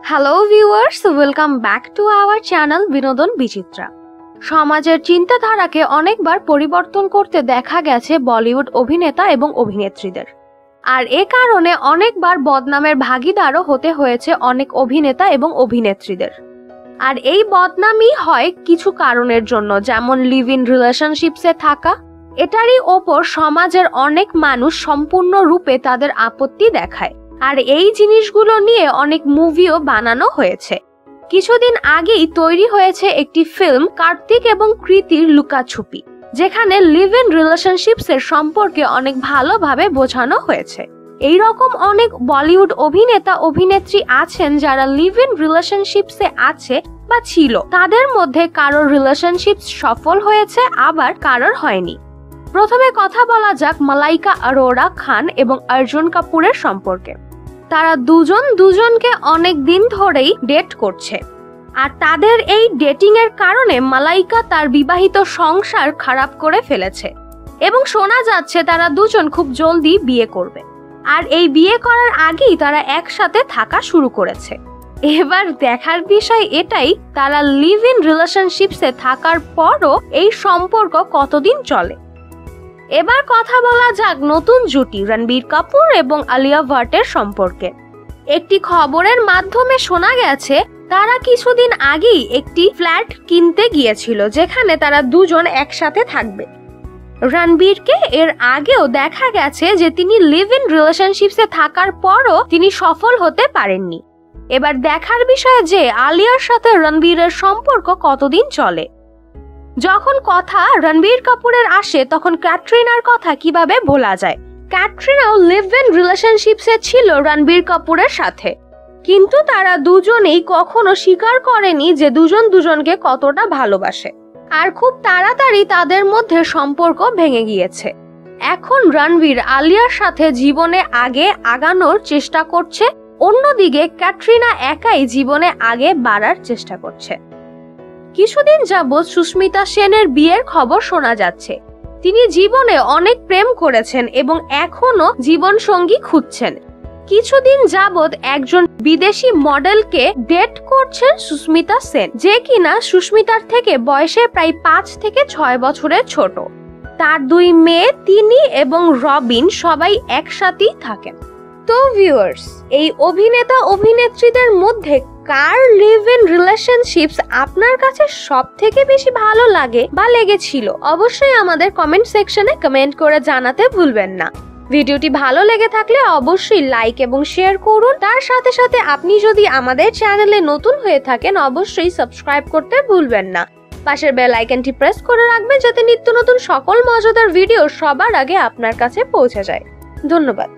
Hello viewers, welcome back to our channel বিনোদন বিচিত্রা। সমাজের চিন্তাধারাকে অনেকবার পরিবর্তন করতে দেখা গেছে বলিউড অভিনেতা এবং অভিনেত্রীদের, আর এ কারণে অনেকবার বদনামের ভাগীদারও হতে হয়েছে অনেক অভিনেতা এবং অভিনেত্রীদের। আর এই বদনামই হয় কিছু কারণের জন্য, যেমন লিভ ইন রিলেশনশিপসে থাকা। এটারই ওপর সমাজের অনেক মানুষ সম্পূর্ণরূপে তাদের আপত্তি দেখায়, আর এই জিনিসগুলো নিয়ে অনেক মুভিও বানানো হয়েছে। কিছুদিন আগেই তৈরি হয়েছে একটি ফিল্ম কার্তিক এবং কৃতির লুকাছুপি, যেখানে লিভ ইন রিলেশনশিপসের সম্পর্কে অনেক ভালোভাবে বোঝানো হয়েছে। এই রকম অনেক বলিউড অভিনেতা অভিনেত্রী আছেন যারা লিভ ইন রিলেশনশিপসে আছে বা ছিল। তাদের মধ্যে কারোর রিলেশনশিপ সফল হয়েছে, আবার কারোর হয়নি। প্রথমে কথা বলা যাক মালাইকা আরোরা খান এবং অর্জুন কাপুরের সম্পর্কে। তারা দুজনকে অনেক দিন ধরেই ডেট করছে, আর তাদের এই ডেটিং এর কারণে মালাইকা তার বিবাহিত সংসার খারাপ করে ফেলেছে এবং শোনা যাচ্ছে তারা দুজন খুব জলদি বিয়ে করবে, আর এই বিয়ে করার আগেই তারা একসাথে থাকা শুরু করেছে। এবার দেখার বিষয় এটাই, তারা লিভ ইন রিলেশনশিপসে থাকার পরও এই সম্পর্ক কতদিন চলে। এবার কথা বলা যাক নতুন জুটি রণবীর কাপুর এবং আলিয়া ভাটের সম্পর্কে। একটি খবরের মাধ্যমে শোনা গেছে তারা কিছুদিন আগেই একটি ফ্ল্যাট কিনতে গিয়েছিল, যেখানে তারা দুজন একসাথে থাকবে। রণবীরকে এর আগেও দেখা গেছে যে তিনি লিভ ইন রিলেশনশিপসে থাকার পরও তিনি সফল হতে পারেননি। এবার দেখার বিষয় যে আলিয়ার সাথে রণবীরের সম্পর্ক কতদিন চলে। যখন কথা রণবীর কাপুরের আসে তখন ক্যাটরিনার কথা কিভাবে ভোলা যায়। ক্যাটরিনাও লিভ ইন রিলেশনশিপসে ছিল রণবীর কাপুরের সাথে, কিন্তু তারা দুজনেই কখনো স্বীকার করেনি যে দুজন দুজনকে কতটা ভালোবাসে, আর খুব তাড়াতাড়ি তাদের মধ্যে সম্পর্ক ভেঙে গিয়েছে। এখন রণবীর আলিয়ার সাথে জীবনে আগে আগানোর চেষ্টা করছে, অন্যদিকে ক্যাটরিনা একাই জীবনে আগে বাড়ার চেষ্টা করছে। কিছুদিন যাবৎ সুস্মিতা সেনের বিয়ের খবর শোনা যাচ্ছে। তিনি জীবনে অনেক প্রেম করেছেন এবং এখনো জীবন সঙ্গী খুঁজছেন। কিছুদিন যাবৎ একজন বিদেশি মডেলকে ডেট করছেন সুস্মিতা সেন, যে কিনা সুস্মিতার থেকে বয়সে প্রায় 5 থেকে 6 বছরের ছোট। তার 2 মেয়ে, তিনি এবং রবিন সবাই একসাথেই থাকেন। তো ভিউয়ার্স, এই অভিনেতা অভিনেত্রীদের মধ্যে কার লিভ ইন রিলেশনশিপস আপনার কাছে সব থেকে বেশি ভালো লাগে বা লেগেছিল, অবশ্যই আমাদের কমেন্ট সেকশনে কমেন্ট করে জানাতে ভুলবেন না। ভিডিওটি ভালো লেগে থাকলে অবশ্যই লাইক এবং শেয়ার করুন। তার সাথে সাথে আপনি যদি আমাদের চ্যানেলে নতুন হয়ে থাকেন অবশ্যই সাবস্ক্রাইব করতে ভুলবেন না। পাশের বেল আইকনটি প্রেস করে রাখবেন যাতে নিত্য নতুন সকল মজাদার ভিডিও সবার আগে আপনার কাছে পৌঁছে যায়। ধন্যবাদ।